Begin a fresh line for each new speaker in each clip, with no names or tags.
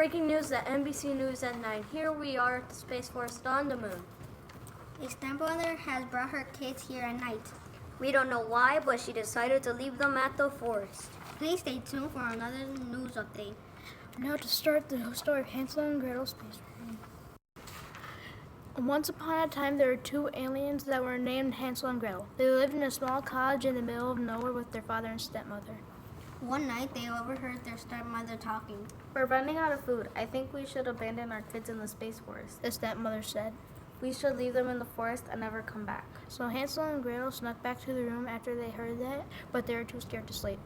Breaking news at NBC News at 9. Here we are at the Space Forest on the moon.
A stepmother has brought her kids here at night.
We don't know why, but she decided to leave them at the forest.
Please stay tuned for another news update.
Now to start the story of Hansel and Gretel Space Raid. Once upon a time, there were two aliens that were named Hansel and Gretel. They lived in a small cottage in the middle of nowhere with their father and stepmother.
One night, they overheard their stepmother talking.
We're running out of food. I think we should abandon our kids in the space forest.
The stepmother said.
We should leave them in the forest and never come back.
So Hansel and Gretel snuck back to the room after they heard that, but they were too scared to sleep.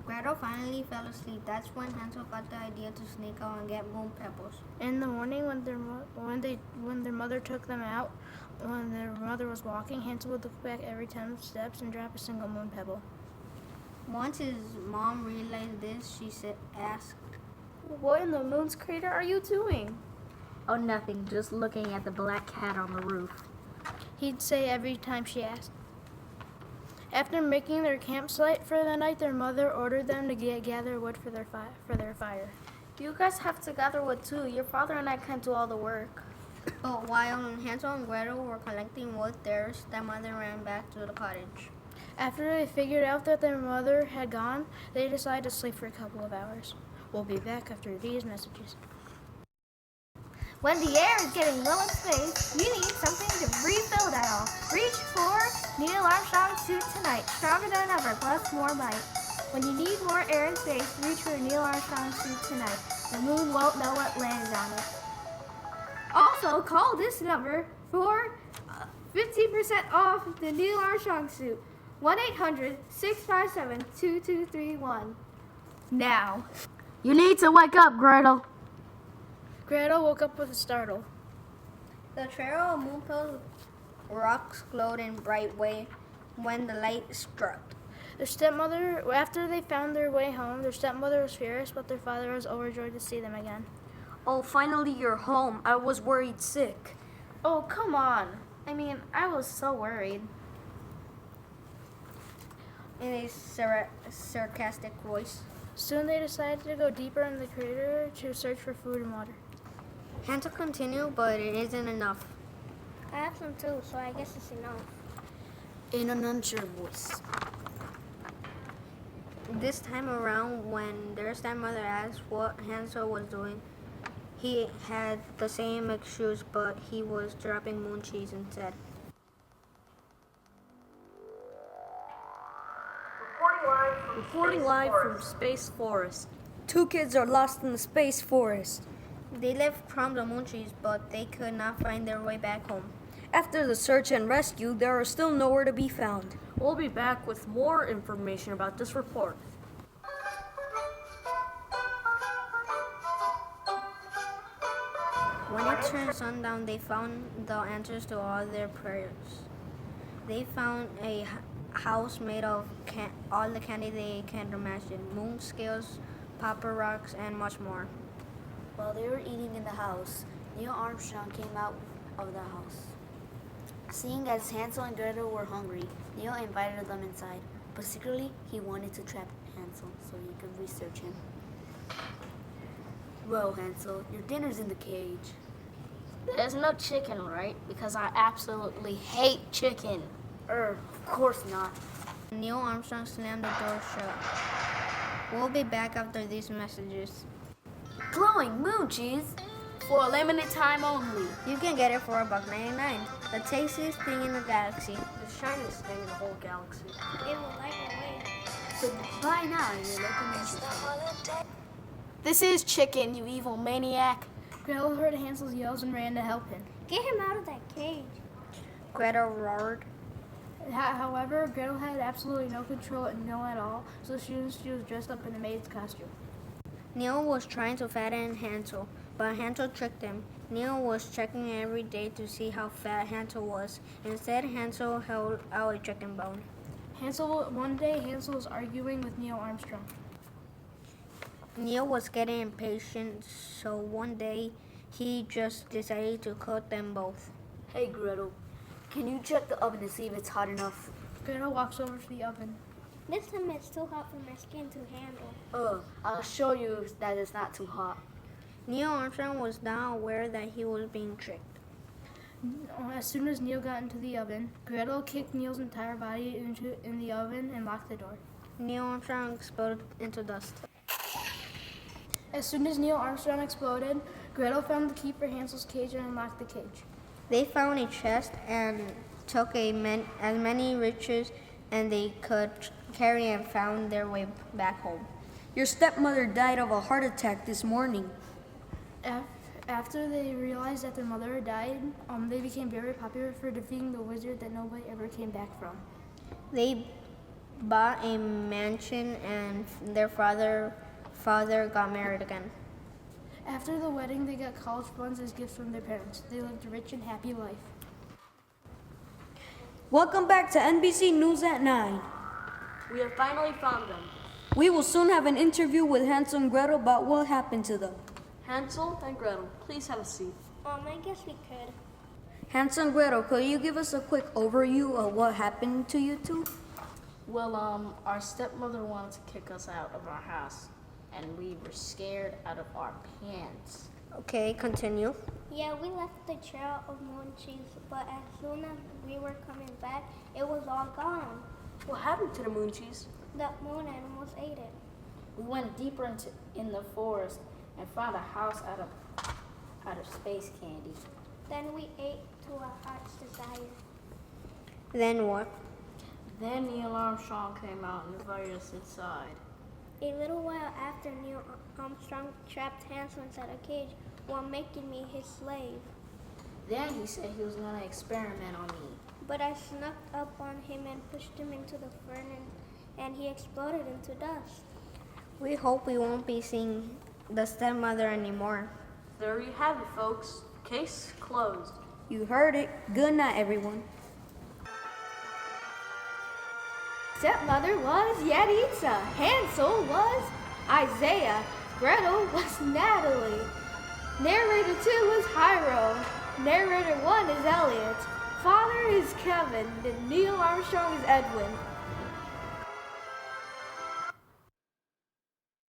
Gretel finally fell asleep. That's when Hansel got the idea to sneak out and get moon pebbles.
In the morning, when their mother took them out, when their mother was walking, Hansel would look back every 10 steps and drop a single moon pebble.
Once his mom realized this, she asked,
What in the moon's crater are you doing?
Oh, nothing. Just looking at the black cat on the roof.
He'd say every time she asked. After making their campsite for the night, their mother ordered them to gather wood for their fire.
You guys have to gather wood too. Your father and I can't do all the work.
But while Hansel and Gretel were collecting wood, their stepmother ran back to the cottage.
After they figured out that their mother had gone, they decided to sleep for a couple of hours. We'll be back after these messages.
When the air is getting low in space, you need something to refill that all. Reach for Neil Armstrong suit tonight. Stronger than ever, plus more might. When you need more air in space, reach for Neil Armstrong suit tonight. The moon won't know what landed on it. Also, call this number for 15% off the Neil Armstrong suit. 1-800-657-2231. Now.
You need to wake up, Gretel.
Gretel woke up with a startle.
The trail of moon pebbles rocks glowed in bright way when the light struck.
Their stepmother, after they found their way home, their stepmother was furious, but their father was overjoyed to see them again.
Oh, finally you're home. I was worried sick.
Oh, come on. I mean, I was so worried.
In a sarcastic voice.
Soon they decided to go deeper in the crater to search for food and water.
Hansel continued, but it isn't enough.
I have some too, so I guess it's enough.
In an unsure voice.
This time around, when their stepmother asked what Hansel was doing, he had the same excuse, but he was dropping moon cheese instead.
Reporting live from Space Forest. Two kids are lost in the Space Forest.
They left from the moon cheese, but they could not find their way back home.
After the search and rescue, they are still nowhere to be found.
We'll be back with more information about this report.
When it turned sundown, they found the answers to all their prayers. They found a house made of all the candy they can imagine, moon scales, popper rocks, and much more.
While they were eating in the house, Neil Armstrong came out of the house. Seeing as Hansel and Gretel were hungry, Neil invited them inside, but secretly he wanted to trap Hansel so he could research him. Well, Hansel, your dinner's in the cage.
There's no chicken, right? Because I absolutely hate chicken.
Of course not.
Neil Armstrong slammed the door shut. We'll be back after these messages.
Glowing moon cheese?
For a limited time only.
You can get it for $1.99. The tastiest thing in the galaxy.
The shiniest thing in the whole galaxy.
It will light the way.
So buy now in your local moon cheese store.
This is chicken, you evil maniac.
Gretel heard Hansel's yells and ran to help him.
Get him out of that cage.
Gretel roared.
However, Gretel had absolutely no control and no at all, so she was dressed up in a maid's costume.
Neil was trying to fatten Hansel, but Hansel tricked him. Neil was checking every day to see how fat Hansel was. Instead, Hansel held out a chicken bone.
One day, Hansel was arguing with Neil Armstrong.
Neil was getting impatient, so one day he just decided to cook them both.
Hey, Gretel, can you check the oven to see if it's hot enough?
Gretel walks over to the oven.
This time it's too hot for my skin to handle.
I'll show you that it's not too hot.
Neil Armstrong was now aware that he was being tricked.
As soon as Neil got into the oven, Gretel kicked Neil's entire body in the oven and locked the door.
Neil Armstrong exploded into dust.
As soon as Neil Armstrong exploded, Gretel found the key for Hansel's cage and unlocked the cage.
They found a chest and took as many riches as they could carry and found their way back home.
Your stepmother died of a heart attack this morning.
After they realized that their mother had died, they became very popular for defeating the wizard that nobody ever came back from.
They bought a mansion and their father got married again.
After the wedding, they got college funds as gifts from their parents. They lived a rich and happy life.
Welcome back to NBC News at 9.
We have finally found them.
We will soon have an interview with Hansel and Gretel about what happened to them.
Hansel and Gretel, please have a seat.
I guess we could.
Hansel and Gretel, could you give us a quick overview of what happened to you two?
Well, our stepmother wanted to kick us out of our house, and we were scared out of our pants.
Okay, continue.
Yeah, we left the trail of moon cheese, but as soon as we were coming back, it was all gone.
What happened to the moon cheese?
The moon animals ate it.
We went deeper in the forest and found a house out of space candy.
Then we ate to our heart's desire.
Then what?
Then Neil Armstrong came out and invited us inside.
A little while after, Neil Armstrong trapped Hansel inside a cage while making me his slave.
Then he said he was going to experiment on me.
But I snuck up on him and pushed him into the furnace, and he exploded into dust.
We hope we won't be seeing the stepmother anymore.
There you have it, folks. Case closed.
You heard it. Good night, everyone.
Stepmother was Yaritza. Hansel was Isaiah. Gretel was Natalie. Narrator 2 was Hyro. Narrator 1 is Elliot. Father is Kevin. And Neil Armstrong is Edwin.